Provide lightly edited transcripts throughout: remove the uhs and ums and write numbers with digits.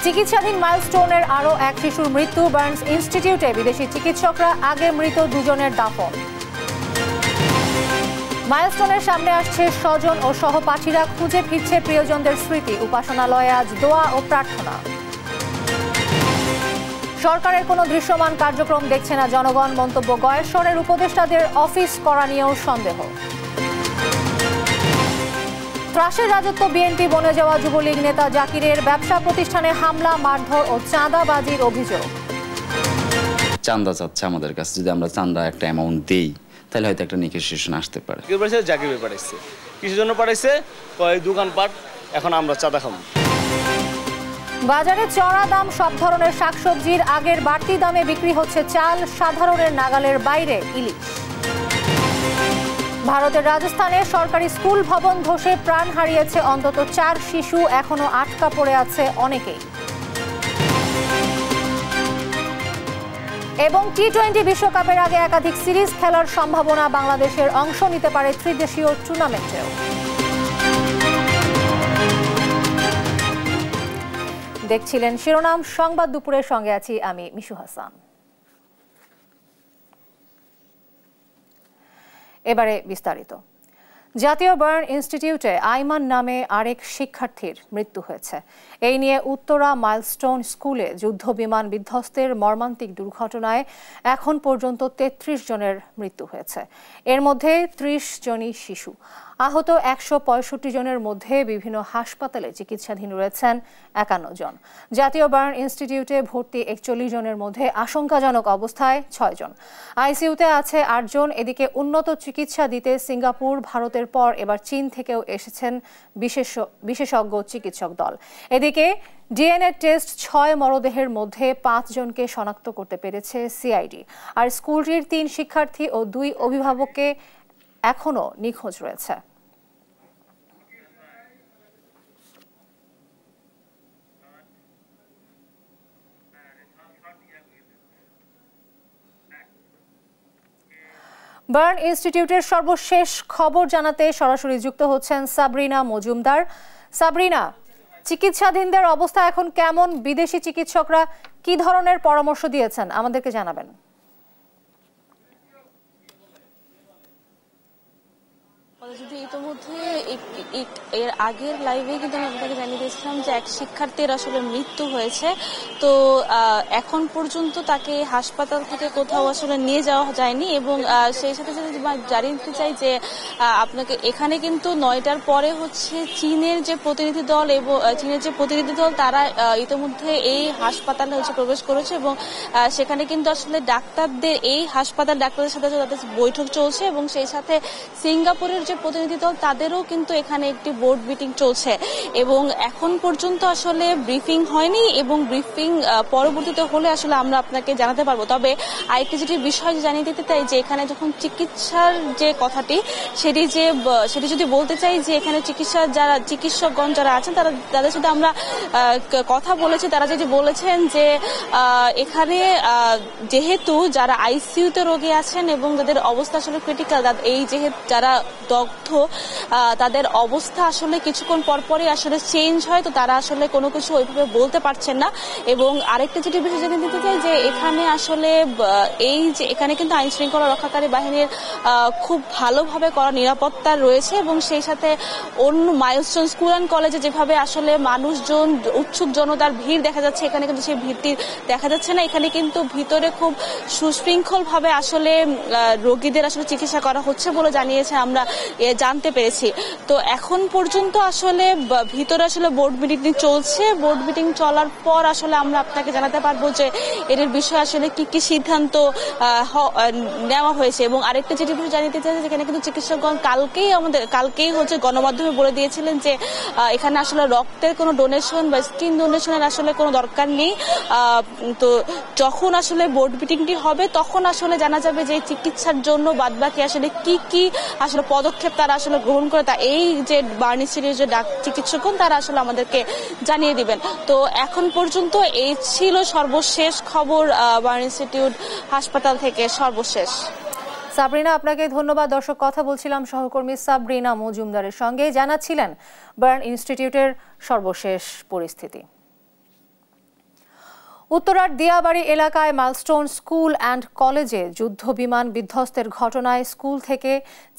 চিকিৎসাধীন মাইলস্টোনের আরও এক শিশুর মৃত্যু। বার্নস ইনস্টিটিউটে বিদেশি চিকিৎসকরা আগে মৃত দুজনের দাফন। মাইলস্টোনের সামনে আসছে স্বজন ও সহপাঠীরা, খুঁজে ফিরছে প্রিয়জনদের স্মৃতি। উপাসনালয়ে আজ দোয়া ও প্রার্থনা। সরকারের কোনো দৃশ্যমান কার্যক্রম দেখছে না জনগণ, মন্তব্য গয়েশ্বরের। উপদেষ্টাদের অফিস করা নিয়েও সন্দেহ। ত্রাসের রাজত্ব বিএনপি বনে যাওয়া যুবলীগ নেতা জাকিরের। ব্যবসা প্রতিষ্ঠানে হামলা, মারধর ও চাঁদাবাজির অভিযোগ। চাঁদা চাচ্ছে আমাদের কাছে, যদি আমরা চাঁদা একটা অ্যামাউন্ট দেই তাহলে হয়তো একটা নেগোসিয়েশন আসতে পারে। জাকির পাঠাইছে, কিসের জন্য পাঠাইছে? দোকানপাট, এখন আমরা চাঁদা খাবো। বাজারে চড়া দাম সব ধরনের শাকসবজির। আগের বাড়তি দামে বিক্রি হচ্ছে চাল। সাধারণের নাগালের বাইরে ইলিশ। ভারতের রাজস্থানে সরকারি স্কুল ভবন ধসে প্রাণ হারিয়েছে অন্তত 4 শিশু। এখনো আটকা পড়ে আছে অনেকেই। এবং টি-20 বিশ্বকাপের আগে একাধিক সিরিজ খেলার সম্ভাবনা। বাংলাদেশের অংশ নিতে পারে ত্রিদেশীয় টুর্নামেন্টেও। দেখছিলেন শিরোনাম সংবাদ দুপুরের, সঙ্গে আছি আমি মিশু হাসান। এবারে বিস্তারিত। জাতীয় বার্ন ইনস্টিটিউটে আইমান নামে আরেক শিক্ষার্থীর মৃত্যু হয়েছে। এই নিয়ে উত্তরা মাইলস্টোন স্কুলে যুদ্ধবিমান বিধ্বস্তের মর্মান্তিক দুর্ঘটনায় এখন পর্যন্ত 33 জনের মৃত্যু হয়েছে। এর মধ্যে 30 জনই শিশু। আহত 165 জনের মধ্যে বিভিন্ন হাসপাতালে চিকিৎসাধীন রয়েছেন 51 জন। জাতীয় বার্ন ইনস্টিটিউটে ভর্তি 41 জনের মধ্যে আশঙ্কাজনক অবস্থায় 6 জন। আইসিইউতে আছে 8 জন। এদিকে উন্নত চিকিৎসা দিতে সিঙ্গাপুর, ভারতের পর এবার চীন থেকেও এসেছেন বিশেষজ্ঞ চিকিৎসক দল। এদিকে ডিএনএ টেস্ট 6 মরদেহের মধ্যে 5 জনকে শনাক্ত করতে পেরেছে সিআইডি। আর স্কুলটির 3 শিক্ষার্থী ও 2 অভিভাবককে এখনো নিখোঁজ রয়েছে। বার্ন ইনস্টিটিউটের সর্বশেষ খবর জানাতে সরাসরি যুক্ত হচ্ছেন সাবরিনা মজুমদার। সাবরিনা, চিকিৎসাধীনদের অবস্থা এখন কেমন? বিদেশি চিকিৎসকরা কি ধরনের পরামর্শ দিয়েছেন আমাদেরকে জানাবেন। যদি ইতিমধ্যে এর আগের লাইভে কিন্তু আমি আপনাকে জানিয়ে দিয়েছিলাম যে এক শিক্ষার্থীর আসলে মৃত্যু হয়েছে। তো এখন পর্যন্ত তাকে হাসপাতাল থেকে কোথাও আসলে নিয়ে যাওয়া যায়নি। এবং সেই সাথে সাথে জানিয়ে দিতে চাই যে আপনাকে এখানে কিন্তু 9টার পরে হচ্ছে চীনের যে প্রতিনিধি দল তারা ইতিমধ্যে এই হাসপাতালে হচ্ছে প্রবেশ করেছে। এবং সেখানে কিন্তু আসলে ডাক্তারদের সাথে তাদের বৈঠক চলছে। এবং সেই সাথে সিঙ্গাপুরের যে প্রতিনিধি দল তাদেরও কিন্তু এখানে একটি বোর্ড মিটিং চলছে। এবং এখন পর্যন্ত আসলে ব্রিফিং হয়নি, এবং ব্রিফিং পরবর্তীতে হলে আসলে আমরা আপনাকে জানাতে পারবো। তবে আরেকটি যেটি বিষয় জানিয়ে দিতে চাই যে এখানে যখন চিকিৎসার যে কথাটি সেটি যদি বলতে চাই যে এখানে চিকিৎসকগণ যারা আছেন তাদের সাথে আমরা কথা বলেছি। তারা যেটি বলেছেন যে এখানে যেহেতু যারা আইসিইউতে রোগী আছেন এবং তাদের অবস্থা আসলে ক্রিটিক্যাল, এই যেহেতু যারা দগ্ধ তাদের অবস্থা আসলে কিছুক্ষণ পরপরই আসলে চেঞ্জ হয়, তো তারা আসলে কোনো কিছু ওইভাবে বলতে পারছেন না। এবং আরেকটা যেটি বিষয় জানিয়ে দিতে চাই যে এখানে আসলে এখানে কিন্তু আইন শৃঙ্খলা রক্ষাকারী বাহিনীর খুব ভালোভাবে করা নিরাপত্তা রয়েছে। এবং সেই সাথে অন্য মাইলস্টোন স্কুল অ্যান্ড কলেজে যেভাবে আসলে মানুষজন, উৎসুক জনতার ভিড় দেখা যাচ্ছে, এখানে কিন্তু সেই ভিড়টি দেখা যাচ্ছে না। এখানে কিন্তু ভিতরে খুব সুশৃঙ্খলভাবে আসলে রোগীদের আসলে চিকিৎসা করা হচ্ছে বলে জানিয়েছে আমরা জানতে পেরেছি। তো এখন পর্যন্ত আসলে ভিতরে আসলে বোর্ড মিটিং চলছে। বোর্ড মিটিং চলার পর আসলে আমরা আপনাকে জানাতে পারবো যে এর বিষয়ে আসলে কি সিদ্ধান্ত নেওয়া হয়েছে। এবং আরেকটা যেটি বিষয় জানিতে চাই যেখানে কিন্তু চিকিৎসকগণ কালকেই হচ্ছে গণমাধ্যমে বলে দিয়েছিলেন যে এখানে আসলে রক্তের কোনো ডোনেশন বা স্কিন ডোনেশনের আসলে কোনো দরকার নেই। তো যখন আসলে বোর্ড মিটিংটি হবে তখন আসলে জানা যাবে যে চিকিৎসার জন্য বাদবাকি আসলে কি আসলে পদক্ষেপ তারা আসলে গ্রহণ করে, তা এই যে বার্ন ইনস্টিটিউটের যে চিকিৎসকগণ তারা আসলে আমাদেরকে জানিয়ে দিবেন। তো এখন পর্যন্ত এই ছিল সর্বশেষ খবর বার্ন ইনস্টিটিউট হাসপাতাল থেকে সর্বশেষ। সাবরিনা, আপনাকে ধন্যবাদ। দর্শক, কথা বলছিলাম সহকর্মী সাবরিনা মজুমদারের সঙ্গে, জানাচ্ছিলেন বার্ন ইনস্টিটিউটের সর্বশেষ পরিস্থিতি। উত্তরার দিয়াবাড়ি এলাকায় মাইলস্টোন স্কুল অ্যান্ড কলেজে যুদ্ধ বিমান বিধ্বস্তের ঘটনায় স্কুল থেকে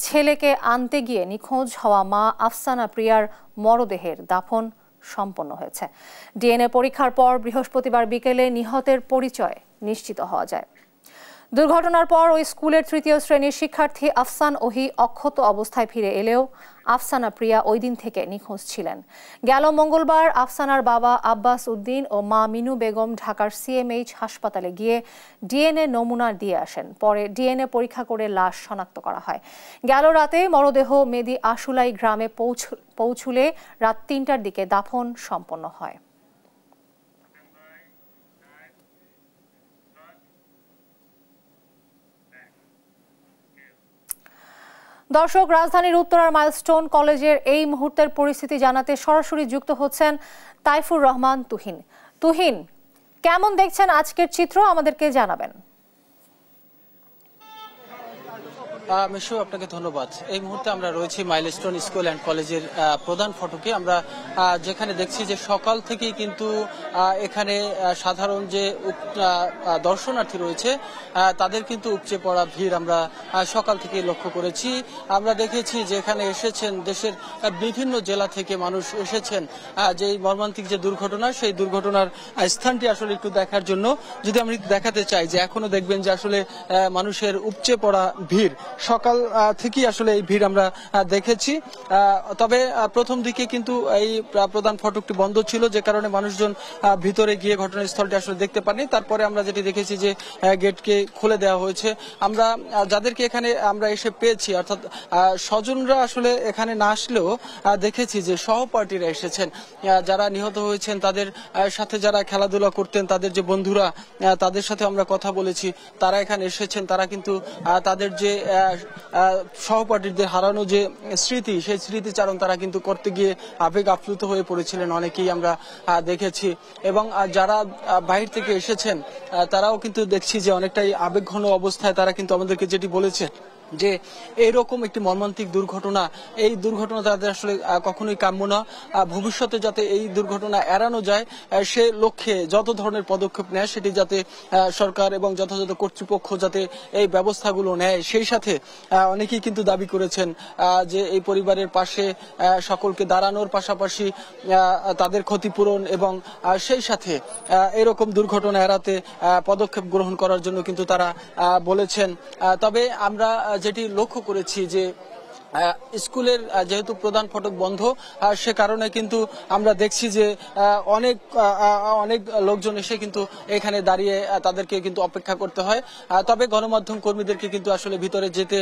ছেলেকে আনতে গিয়ে নিখোঁজ হওয়া মা আফসানা প্রিয়ার মরদেহের দাফন সম্পন্ন হয়েছে। ডিএনএ পরীক্ষার পর বৃহস্পতিবার বিকেলে নিহতের পরিচয় নিশ্চিত হওয়া যায়। দুর্ঘটনার পর ওই স্কুলের তৃতীয় শ্রেণীর শিক্ষার্থী আফসান ওহি অক্ষত অবস্থায় ফিরে এলেও আফসানা প্রিয়া ওই দিন থেকে নিখোঁজ ছিলেন। গেল মঙ্গলবার আফসানার বাবা আব্বাস উদ্দিন ও মা মিনু বেগম ঢাকার সিএমএইচ হাসপাতালে গিয়ে ডিএনএ নমুনা দিয়ে আসেন। পরে ডিএনএ পরীক্ষা করে লাশ শনাক্ত করা হয়। গেল রাতে মরদেহ মেদি আশুলাই গ্রামে পৌঁছুলে রাত ৩টার দিকে দাফন সম্পন্ন হয়। দর্শক, রাজধানীর উত্তরার মাইলস্টোন কলেজের এই মুহূর্তের পরিস্থিতি জানাতে সরাসরি যুক্ত হচ্ছেন তাইফুর রহমান তুহিন। তুহিন, কেমন দেখছেন আজকের চিত্র, আমাদেরকে জানাবেন। মিশু, আপনাকে ধন্যবাদ। এই মুহূর্তে আমরা রয়েছি মাইলস্টোন স্কুল অ্যান্ড কলেজের প্রধান ফটকে। আমরা যেখানে দেখছি যে সকাল থেকেই কিন্তু এখানে সাধারণ যে দর্শনার্থী রয়েছে তাদের কিন্তু উপচে পড়া ভিড় আমরা সকাল থেকে লক্ষ্য করেছি। আমরা দেখেছি যে এখানে এসেছেন দেশের বিভিন্ন জেলা থেকে মানুষ এসেছেন যে মর্মান্তিক যে দুর্ঘটনা, সেই দুর্ঘটনার স্থানটি আসলে একটু দেখার জন্য। যদি আমি দেখাতে চাই যে এখনো দেখবেন যে আসলে মানুষের উপচে পড়া ভিড় সকাল থেকেই আসলে এই ভিড় আমরা দেখেছি। তবে প্রথম দিকে কিন্তু এই প্রধান ফটকটি বন্ধ ছিল, যে কারণে মানুষজন ভিতরে গিয়ে ঘটনাস্থলটি আসলে দেখতে পাননি। তারপরে আমরা যেটি দেখেছি যে গেটকে খুলে দেওয়া হয়েছে। আমরা যাদেরকে এখানে আমরা এসে পেয়েছি, অর্থাৎ স্বজনরা আসলে এখানে না আসলেও দেখেছি যে সহপাঠীরা এসেছেন, যারা নিহত হয়েছেন তাদের সাথে যারা খেলাধুলা করতেন, তাদের যে বন্ধুরা, তাদের সাথে আমরা কথা বলেছি, তারা এখানে এসেছেন। তারা কিন্তু তাদের যে সহপাঠীদের হারানো যে স্মৃতি, সেই স্মৃতিচারণ তারা কিন্তু করতে গিয়ে আবেগ আপ্লুত হয়ে পড়েছিলেন, অনেকেই আমরা দেখেছি। এবং যারা বাহির থেকে এসেছেন তারাও কিন্তু দেখছি যে অনেকটাই আবেগঘন অবস্থায় তারা কিন্তু আমাদেরকে যেটি বলেছে যে এইরকম একটি মর্মান্তিক দুর্ঘটনা, এই দুর্ঘটনা তাদের আসলে কখনোই কাম্য না। ভবিষ্যতে যাতে এই দুর্ঘটনা এড়ানো যায় সে লক্ষ্যে যত ধরনের পদক্ষেপ নেয় সেটি যাতে সরকার এবং যথাযথ কর্তৃপক্ষ যাতে এই ব্যবস্থাগুলো নেয়, সেই সাথে অনেকেই কিন্তু দাবি করেছেন যে এই পরিবারের পাশে সকলকে দাঁড়ানোর পাশাপাশি তাদের ক্ষতিপূরণ এবং সেই সাথে এরকম দুর্ঘটনা এড়াতে পদক্ষেপ গ্রহণ করার জন্য কিন্তু তারা বলেছেন। তবে আমরা যেটি লক্ষ্য করেছি যে স্কুলের যেহেতু প্রধান ফটক বন্ধ, সে কারণে কিন্তু আমরা দেখছি যে অনেক লোকজন এসে কিন্তু এখানে দাঁড়িয়ে তাদেরকে কিন্তু অপেক্ষা করতে হয়। তবে গণমাধ্যম কর্মীদেরকে কিন্তু আসলে ভিতরে যেতে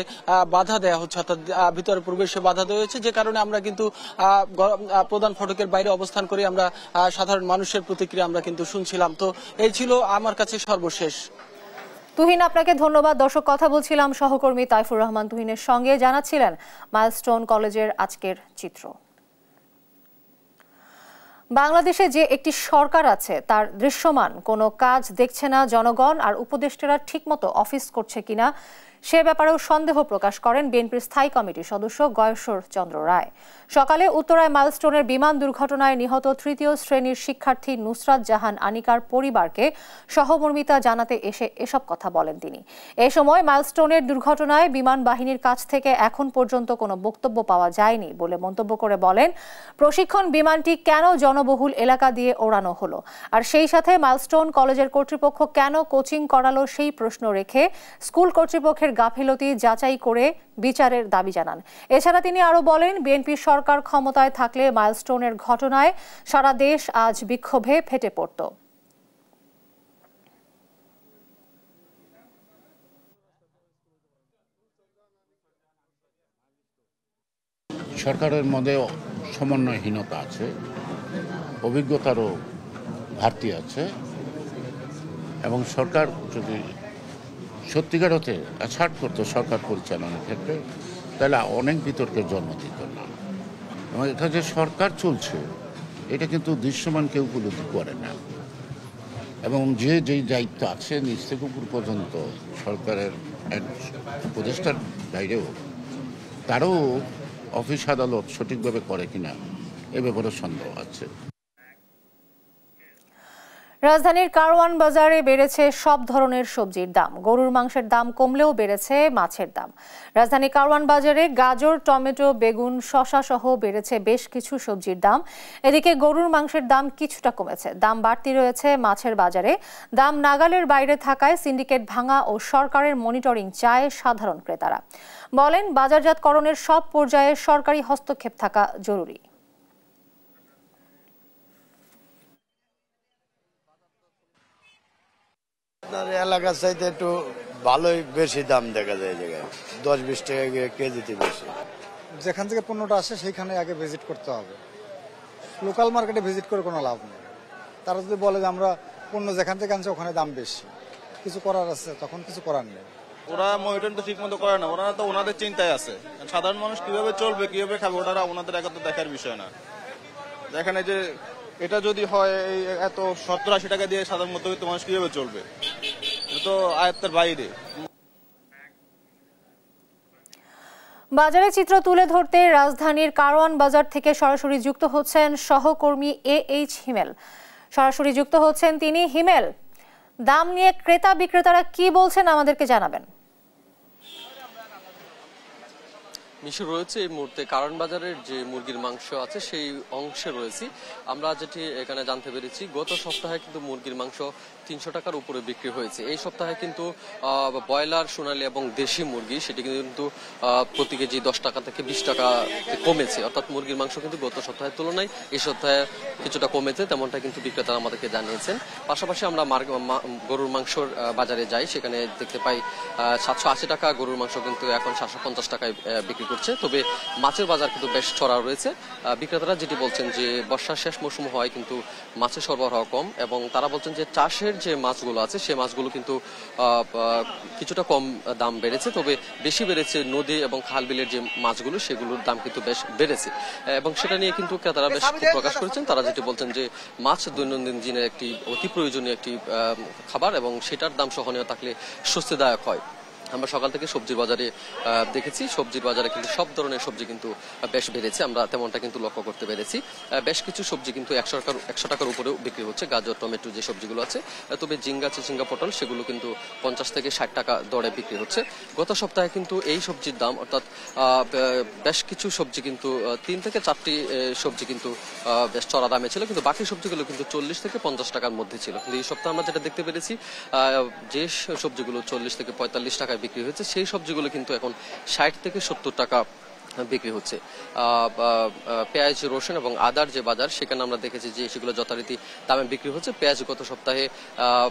বাধা দেওয়া হচ্ছে, অর্থাৎ ভিতরে প্রবেশে বাধা দেওয়া হয়েছে, যে কারণে আমরা কিন্তু প্রধান ফটকের বাইরে অবস্থান করে আমরা সাধারণ মানুষের প্রতিক্রিয়া আমরা কিন্তু শুনছিলাম। তো এই ছিল আমার কাছে সর্বশেষ। তুহিন, আপনাকে ধন্যবাদ। দর্শক, কথা বলছিলাম সহকর্মী তাইফুর রহমান তুহিনের সঙ্গে, জানাচ্ছিলেন মাইলস্টোন কলেজের আজকের চিত্র। বাংলাদেশে যে একটি সরকার আছে তার দৃশ্যমান কোনো কাজ দেখছে না জনগণ, আর উপদেষ্টারা ঠিকমতো অফিস করছে কিনা সে ব্যাপারেও সন্দেহ প্রকাশ করেন বিএনপির স্থায়ী কমিটির সদস্য গয়েশ্বর চন্দ্র রায়। সকালে উত্তরায় মাইলস্টোনের বিমান দুর্ঘটনায় নিহত তৃতীয় শ্রেণীর শিক্ষার্থী নুসরাত জাহান আনিকার পরিবারকে সহমর্মিতা জানাতে এসে এসব কথা বলেন তিনি। এ সময় মাইলস্টোনের দুর্ঘটনায় বিমান বাহিনীর কাছ থেকে এখন পর্যন্ত কোনো বক্তব্য পাওয়া যায়নি বলে মন্তব্য করে বলেন, প্রশিক্ষণ বিমানটি কেন জনবহুল এলাকা দিয়ে ওড়ানো হলো, আর সেই সাথে মাইলস্টোন কলেজের কর্তৃপক্ষ কেন কোচিং করালো সেই প্রশ্ন রেখে স্কুল কর্তৃপক্ষের গাফিলতি যাচাই করে বিচারের দাবি জানান। এছাড়া তিনি আরো বলেন, বিএনপি সরকার ক্ষমতায় থাকলে মাইলস্টোনের ঘটনায় সারা দেশ আজ বিক্ষোভে ফেটে পড়ত। সরকারের মধ্যে সমন্বয়হীনতা আছে, অভিজ্ঞতারও ঘাটতি আছে, এবং সরকার যদি সত্যিকার হতে ছাড় করতো সরকার পরিচালনার ক্ষেত্রে, তাহলে অনেক বিতর্কের জন্ম দিত না। এবং এটা যে সরকার চলছে এটা কিন্তু দৃশ্যমান কেউ উপলব্ধি করে না, এবং যে যেই দায়িত্ব আছে নিচ থেকে উপর পর্যন্ত সরকারের উপদেষ্টার বাইরেও তারও অফিস আদালত সঠিকভাবে করে কিনা এ ব্যাপারে সন্দেহ আছে। রাজধানীর কারওয়ান বাজারে বেড়েছে সব ধরনের সবজির দাম। গরুর মাংসের দাম কমলেও বেড়েছে মাছের দাম। রাজধানী কারওয়ান বাজারে গাজর, টমেটো, বেগুন, শসা সহ বেড়েছে বেশ কিছু সবজির দাম। এদিকে গরুর মাংসের দাম কিছুটা কমেছে। দাম বাড়তি রয়েছে মাছের বাজারে। দাম নাগালের বাইরে থাকায় সিন্ডিকেট ভাঙা ও সরকারের মনিটরিং চায় সাধারণ ক্রেতারা। বলেন, বাজারজাতকরণের সব পর্যায়ে সরকারি হস্তক্ষেপ থাকা জরুরি। এলাকার চাইতে একটু ভালোই বেশি দাম দেখা যায়, এই জায়গায় 10-20 টাকা কেজিতে বেশি। যেখান থেকে পণ্যটা আসে সেইখানে আগে ভিজিট করতে হবে। লোকাল মার্কেটে ভিজিট করে কোনো লাভ নেই। তারা যদি বলে যে আমরা পণ্য যেখান থেকে আনছে ওখানে দাম বেশি, কিছু করার আছে, তখন কিছু করার নেই। ওরা মনিটরিং তো ঠিক মতো করে না, ওরা তো ওনাদের চিন্তায় আছে। সাধারণ মানুষ কিভাবে চলবে, কিভাবে খাবে, ওটা ওনাদের একাত্তর দেখার বিষয় না। এখানে যে এটা যদি হয় এত 70-80 টাকা দিয়ে সাধারণ মধ্যবিত্ত মানুষ কিভাবে চলবে, এটা তো আয়ত্তের বাইরে। বাজারে চিত্র তুলে ধরতে রাজধানীর কারওয়ান বাজার থেকে সরাসরি যুক্ত হচ্ছেন সহকর্মী AH হিমেল। সরাসরি যুক্ত হচ্ছেন তিনি। হিমেল, দাম নিয়ে ক্রেতা বিক্রেতারা কি বলছেন আমাদেরকে জানাবেন। মিশু রয়েছে এই মুহূর্তে কারওয়ান বাজারের যে মুরগির মাংস আছে সেই অংশে রয়েছি। আমরা যেটি এখানে জানতে পেরেছি, গত সপ্তাহে কিন্তু মুরগির মাংস 300 টাকার উপরে বিক্রি হয়েছে। এই সপ্তাহে কিন্তু ব্রয়লার, সোনালী এবং দেশি মুরগি সেটি কিন্তু প্রতি কেজি 10 টাকা থেকে 20 টাকা কমেছে। অর্থাৎ মুরগির মাংস কিন্তু গত সপ্তাহের তুলনায় এই সপ্তাহে কিছুটা কমেছে, তেমনটা কিন্তু বিক্রেতারা আমাদেরকে জানিয়েছেন। পাশাপাশি আমরা গরুর মাংসর বাজারে যাই, সেখানে দেখতে পাই 780 টাকা গরুর মাংস কিন্তু এখন 750 টাকায় বিক্রি করছে। তবে মাছের বাজার কিন্তু বেশ চড়া রয়েছে। বিক্রেতারা যেটি বলছেন যে বর্ষার শেষ মৌসুম হয় কিন্তু মাছের সরবরাহ কম, এবং তারা বলছেন যে চাষের যে মাছগুলো আছে সেই মাছগুলো কিন্তু কিছুটা কম দাম বেড়েছে। তবে বেশি বেড়েছে নদী এবং খাল বিলের যে মাছগুলো, সেগুলোর দাম কিন্তু বেশ বেড়েছে, এবং সেটা নিয়ে কিন্তু ক্রেতারা বেশ ক্ষোভ প্রকাশ করেছেন। তারা যেটি বলছেন যে মাছ দৈনন্দিন দিনের একটি অতি প্রয়োজনীয় একটি খাবার, এবং সেটার দাম সহনীয় থাকলে স্বস্তিদায়ক হয়। আমরা সকাল থেকে সবজির বাজারে দেখেছি, সবজির বাজারে কিন্তু সব ধরনের সবজি কিন্তু বেশ বেড়েছে, আমরা তেমনটা কিন্তু লক্ষ্য করতে পেরেছি। বেশ কিছু সবজি কিন্তু 100 টাকার উপরেও বিক্রি হচ্ছে, গাজর, টমেটো যে সবজিগুলো আছে। তবে ঝিঙ্গা, চিচিঙ্গা, পটল সেগুলো কিন্তু 50 থেকে 60 টাকা দরে বিক্রি হচ্ছে। গত সপ্তাহে কিন্তু এই সবজির দাম, অর্থাৎ বেশ কিছু সবজি কিন্তু 3 থেকে 4টি সবজি কিন্তু বেশ চড়া দামে ছিল, কিন্তু বাকি সবজিগুলো কিন্তু 40 থেকে 50 টাকার মধ্যে ছিল। কিন্তু এই সপ্তাহে আমরা যেটা দেখতে পেরেছি, যে সবজিগুলো 40 থেকে 45 টাকা বিক্রি হয়েছে, সেই সবজিগুলো কিন্তু এখন 60 থেকে 70 টাকা বিক্রি হচ্ছে। পেঁয়াজ, রসুন এবং আদার যে বাজার, সেখানে আমরা দেখেছি যে সেগুলো যথারীতি দামে বিক্রি হচ্ছে। পেঁয়াজ গত সপ্তাহে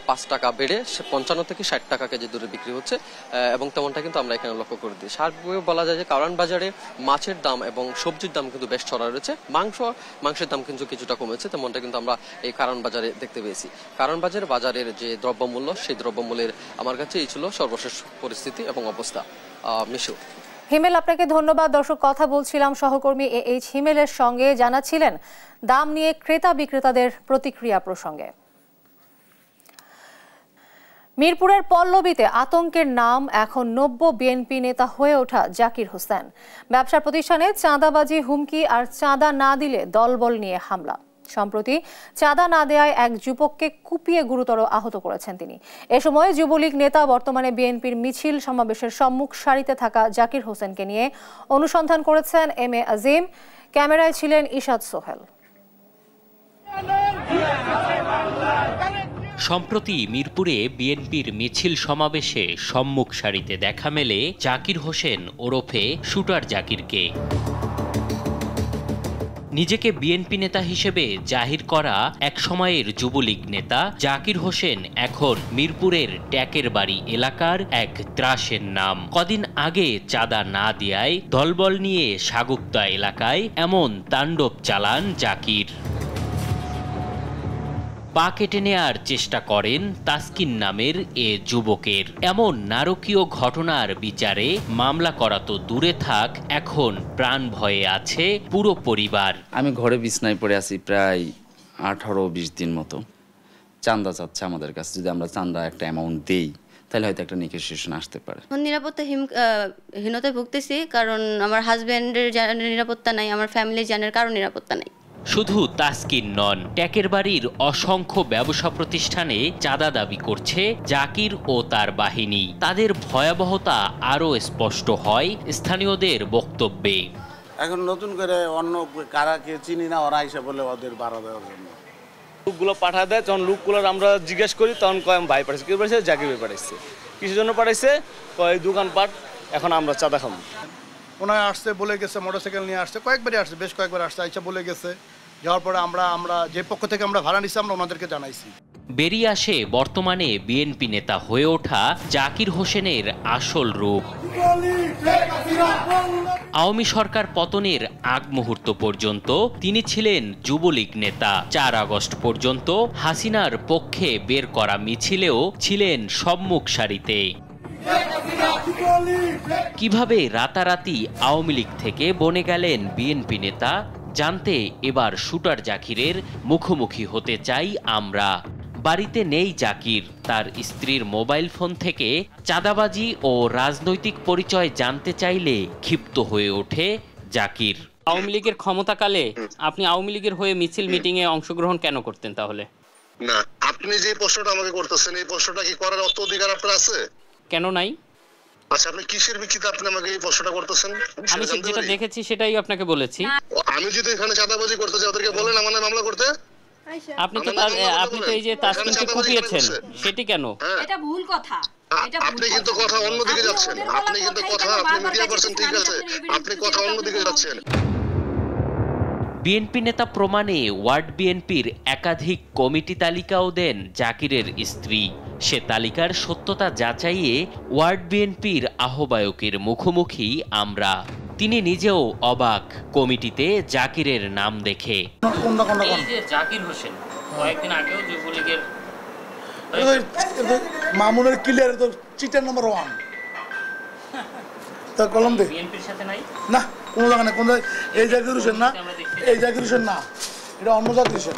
5 টাকা বেড়ে 55 থেকে 60 টাকা কেজি দরে বিক্রি হচ্ছে, এবং তেমনটা কিন্তু আমরা এখানে লক্ষ্য করে দিই। সার্বিকভাবে বলা যায় যে কারওয়ান বাজারে মাছের দাম এবং সবজির দাম কিন্তু বেশ চড়া রয়েছে। মাংসের দাম কিন্তু কিছুটা কমেছে, তেমনটা কিন্তু আমরা এই কারওয়ান বাজারে দেখতে পেয়েছি। কারওয়ান বাজারের যে দ্রব্যমূল্য, সেই দ্রব্যমূল্যের আমার কাছে এই ছিল সর্বশেষ পরিস্থিতি এবং অবস্থা। মিশু। হিমেল, আপনাকে ধন্যবাদ। দর্শক, কথা বলছিলাম সহকর্মী AH হিমেলের সঙ্গে, জানাচ্ছিলেন দাম নিয়ে ক্রেতা বিক্রেতাদের প্রতিক্রিয়া প্রসঙ্গে। মিরপুরের পল্লবীতে আতঙ্কের নাম এখন নব্য বিএনপি নেতা হয়ে ওঠা জাকির হোসেন। ব্যবসা প্রতিষ্ঠানে চাঁদাবাজি, হুমকি আর চাঁদা না দিলে দলবল নিয়ে হামলা। সম্প্রতি চাঁদা না দেয়ায় এক যুবককে কুপিয়ে গুরুতর আহত করেছেন তিনি। এ সময় যুবলীগ নেতা বর্তমানে বিএনপির মিছিল সমাবেশের সম্মুখ সারিতে থাকা জাকির হোসেনকে নিয়ে অনুসন্ধান করেছেন MA আজিম। ক্যামেরায় ছিলেন ইশাদ সোহেল। সম্প্রতি মিরপুরে বিএনপির মিছিল সমাবেশে সম্মুখ সারিতে দেখা মেলে জাকির হোসেন ওরফে শুটার জাকিরকে। নিজেকে বিএনপি নেতা হিসেবে জাহির করা এক সময়ের যুবলীগ নেতা জাকির হোসেন এখন মিরপুরের ট্যাকের বাড়ি এলাকার এক ত্রাসের নাম। কদিন আগে চাঁদা না দেয়ায় দলবল নিয়ে সাগুপ্তা এলাকায় এমন তাণ্ডব চালান জাকির। পা কেটে নেয়ার চেষ্টা করেন তাসকিন নামের এ যুবকের। এমন নারকীয় ঘটনার বিচারে মামলা করা তো দূরে থাক, এখন প্রাণ ভয়ে আছে পুরো পরিবার। আমি ঘরে বিছনায় পড়ে আছি প্রায় 18-20 দিন মতো। চাঁদা চাচ্ছে আমাদের কাছে, যদি আমরা চাঁদা একটা অ্যামাউন্ট দেই তাহলে হয়তো একটা নেগোসিয়েশন আসতে পারে। নিরাপত্তাহীনতায় ভুগতেছি, কারণ আমার হাজব্যান্ডের নিরাপত্তা নাই, আমার ফ্যামিলির জানের কারো নিরাপত্তা নাই। শুধু তাসকিন নন, ট্যাকের বাড়ির অসংখ্য ব্যবসা প্রতিষ্ঠানে চাঁদা দাবি করছে জাকির ও তার বাহিনী। তাদের ভয়াবহতা আরও স্পষ্ট হয় স্থানীয়দের বক্তব্যে। এখন নতুন করে অন্য কারাকে চিনি না, ওরা এসে বলে ওদের ভাড়া দেওয়ার জন্য লোকগুলো পাঠা দেয়। যখন লোকগুলোর আমরা জিজ্ঞেস করি তখন কয় ভাই পাঠাইছে, কেউ পাঠাইছে, জাকির ভাই পাঠাইছে। কিসের জন্য পাঠাইছে? কয় দোকানপাট, এখন আমরা চাঁদা খাবো। ওনারা আসছে বলে গেছে, মোটরসাইকেল নিয়ে আসছে, কয়েকবারই আসছে, বেশ কয়েকবার আসছে, আইসা বলে গেছে। যাওয়ার পরে আমরা যে পক্ষ থেকে আমরা ভাড়া নিচ্ছি আমরা ওনাদেরকে জানাইছি। বেরিয়ে আসে বর্তমানে বিএনপি নেতা হয়ে ওঠা জাকির হোসেনের আসল রূপ। আওয়ামী সরকার পতনের আগ মুহূর্ত পর্যন্ত তিনি ছিলেন যুবলীগ নেতা। 4 আগস্ট পর্যন্ত হাসিনার পক্ষে বের করা মিছিলেও ছিলেন সম্মুখ সারিতে। কিভাবে রাতারাতি আওয়ামী লীগ থেকে বনে গেলেন বিএনপি নেতা জানতে এবার শুটার জাকিরের মুখোমুখি হতে চাই আমরা। বাড়িতে নেই জাকির। তার স্ত্রীর মোবাইল ফোন থেকে চাঁদাবাজি ও রাজনৈতিক পরিচয় জানতে চাইলে ক্ষিপ্ত হয়ে ওঠে জাকির। আওয়ামী লীগের ক্ষমতাকালে আপনি আওয়ামী লীগের হয়ে মিছিল মিটিং এ অংশগ্রহণ কেন করতেন তাহলে? না, আপনি যে প্রশ্নটা আমাকে করতেছেন এই প্রশ্নটা কি করার অধিকার আপনার আছে? কেন নাই? আচ্ছা, আপনি কিসের ভিত্তিতে আপনি আমাকে এই প্রশ্নটা করতেছেন? আমি যেটা দেখেছি সেটাই আপনাকে বলেছি। আমি যদি এখানে চাঁদাবাজি করতে চাই ওদেরকে বলেন আমার মামলা করতে। আপনি তো এই যে তাসকিনকে কুপিয়েছেন, সেটি কেন? এটা ভুল কথা। আপনি কিন্তু কথা অন্যদিকে যাচ্ছেন। আপনি কিন্তু কথা, আপনি মিডিয়া পারসন, ঠিক আছে, আপনি কথা অন্যদিকে যাচ্ছেন। বিএনপি নেতা প্রমাণে ওয়ার্ড বিএনপির একাধিক কমিটি তালিকাও দেন জাকিরের স্ত্রী। সে তালিকার সত্যতা যাচাইয়ে ওয়ার্ড বিএনপির আহ্বায়কের মুখোমুখি আমরা। তিনি নিজেও অবাক কমিটিতে জাকিরের নাম দেখে। এই যে জাকির হোসেন কয়েকদিন আগেও যুবলীগের মামুনের ক্লিয়ার তো চিটার নাম্বার 1 তা কলম দে। বিএনপির সাথে নাই না, কোনো জায়গা না, কোন এই জাকির হোসেন না, এই জাকির হোসেন না, এটা অন্য জাকির হোসেন।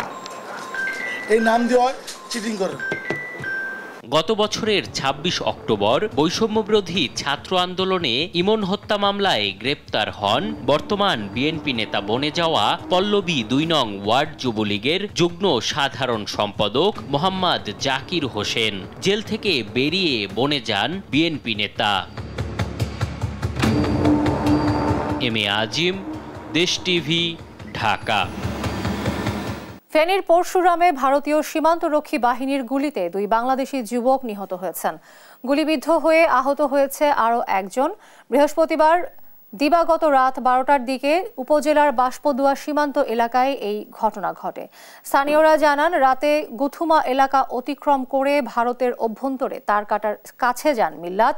এই নাম দিয়ে হয় চিটিং করে। গত বছরের ২৬ অক্টোবর বৈষম্যবিরোধী ছাত্র আন্দোলনে ইমন হত্যা মামলায় গ্রেপ্তার হন বর্তমান বিএনপি নেতা বনে যাওয়া পল্লবী ২ নং ওয়ার্ড যুবলীগের যুগ্ম সাধারণ সম্পাদক মোহাম্মদ জাকির হোসেন। জেল থেকে বেরিয়ে বনে যান বিএনপি নেতা। এম এ আজিম, দেশ টিভি, ঢাকা। ফেনীর পরশুরামে ভারতীয় সীমান্তরক্ষী বাহিনীর গুলিতে 2 বাংলাদেশি যুবক নিহত হয়েছেন। গুলিবিদ্ধ হয়ে আহত হয়েছে আরও একজন। বৃহস্পতিবার দিবাগত রাত 12টার দিকে উপজেলার বাষ্পদুয়া সীমান্ত এলাকায় এই ঘটনা ঘটে। স্থানীয়রা জানান, রাতে গুথুমা এলাকা অতিক্রম করে ভারতের অভ্যন্তরে তারকাটার কাছে যান মিল্লাত,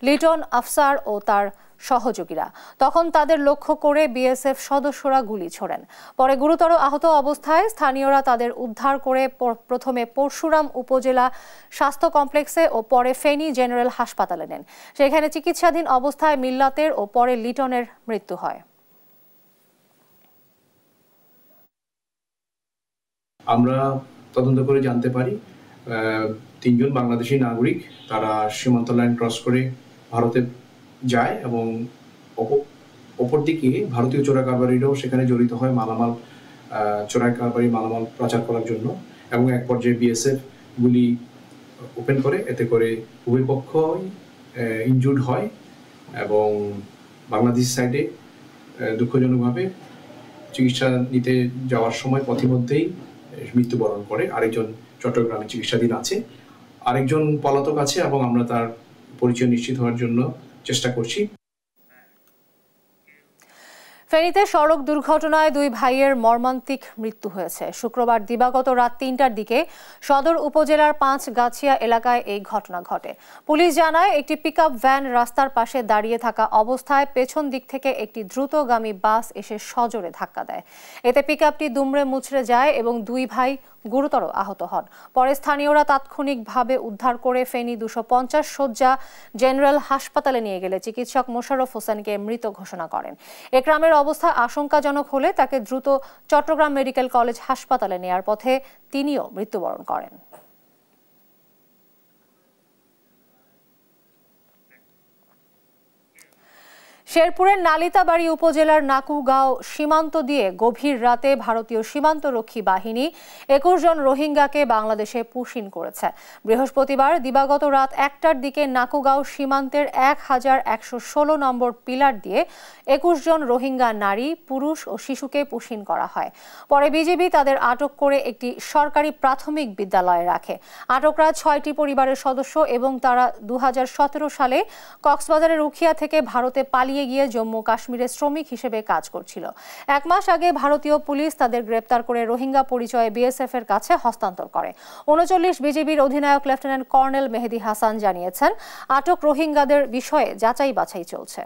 লিটন, আফসার ও তার সহযোগীরা। তখন তাদের লক্ষ্য করে বিএসএফ সদস্যরা গুলি ছোড়েন। পরে গুরুতর আহত অবস্থায় স্থানীয়রা তাদের উদ্ধার করে প্রথমে পরশুরাম উপজেলা স্বাস্থ্য কমপ্লেক্সে ও পরে ফেনী জেনারেল হাসপাতালে নেন। সেখানে চিকিৎসাধীন অবস্থায় মিল্লাতের ও পরে লিটনের মৃত্যু হয়। আমরা তদন্ত করে জানতে পারি 3 জন বাংলাদেশি নাগরিক তারা সীমান্ত লাইন ক্রস করে ভারতে যায় এবং অপরদিকে ভারতীয় চোরা কারবারিরাও সেখানে জড়িত হয় মালামাল চোরা কারবারি মালামাল পাচার করার জন্য। এবং এক পর্যায়ে বিএসএফ গুলি ওপেন করে, এতে করে উভয় পক্ষই ইনজুর্ড হয় এবং বাংলাদেশ সাইডে দুঃখজনকভাবে চিকিৎসা নিতে যাওয়ার সময় পথিমধ্যেই মৃত্যুবরণ করে। আরেকজন চট্টগ্রামে চিকিৎসাধীন আছে, আরেকজন পলাতক আছে এবং আমরা তার পরিচয় নিশ্চিত হওয়ার জন্য চেষ্টা করছি। ফেনীতে সড়ক দুর্ঘটনায় 2 ভাইয়ের মর্মান্তিক মৃত্যু হয়েছে। শুক্রবার দিবাগত রাত 3টার দিকে সদর উপজেলার 5 গাছিয়া এলাকায় এই ঘটনা ঘটে। পুলিশ জানায়, একটি পিকআপ ভ্যান রাস্তার পাশে দাঁড়িয়ে থাকা অবস্থায় পেছন দিক থেকে একটি দ্রুতগামী বাস এসে সজোরে ধাক্কা দেয়। এতে পিকআপটি দুমড়ে মুচড়ে যায় এবং 2 ভাই গুরুতর আহত হন। পরে স্থানীয়রা তাৎক্ষণিকভাবে উদ্ধার করে ফেনী 250 শয্যা জেনারেল হাসপাতালে নিয়ে গেলে চিকিৎসক মোশাররফ হোসেনকে মৃত ঘোষণা করেন। একরামের অবস্থা আশঙ্কাজনক হলে তাকে দ্রুত চট্টগ্রাম মেডিকেল কলেজ হাসপাতালে নেয়ার পথে তিনিও মৃত্যুবরণ করেন। শেরপুরের নালিতাবাড়ী উপজেলার নাকুগাঁও সীমান্ত দিয়ে গভীর রাতে ভারতীয় সীমান্তরক্ষী বাহিনী ২১ জন রোহিঙ্গাকে বাংলাদেশে পুশিন করেছে। বৃহস্পতিবার দিবাগত রাত ১টার দিকে নাকুগাঁও সীমান্তের ১,১১৬ নম্বর পিলার দিয়ে ২১ জন রোহিঙ্গা নারী, পুরুষ ও শিশুকে পুশিন করা হয়। পরে বিজিবি তাদের আটক করে একটি সরকারি প্রাথমিক বিদ্যালয়ে রাখে। আটকরা ৬টি পরিবারের সদস্য এবং তারা ২০১৭ সালে কক্সবাজারের উখিয়া থেকে ভারতে পালিয়ে গিয়ে জম্মু কাশ্মীরে শ্রমিক হিসেবে কাজ করছিল। ১ মাস আগে ভারতীয় পুলিশ তাদের গ্রেপ্তার করে রোহিঙ্গা পরিচয়ে বিএসএফ এর কাছে হস্তান্তর করে। ৩৯ বিজিবির অধিনায়ক লেফটেন্যান্ট কর্নেল মেহেদী হাসান জানিয়েছেন, আটক রোহিঙ্গাদের বিষয়ে যাচাই বাছাই চলছে।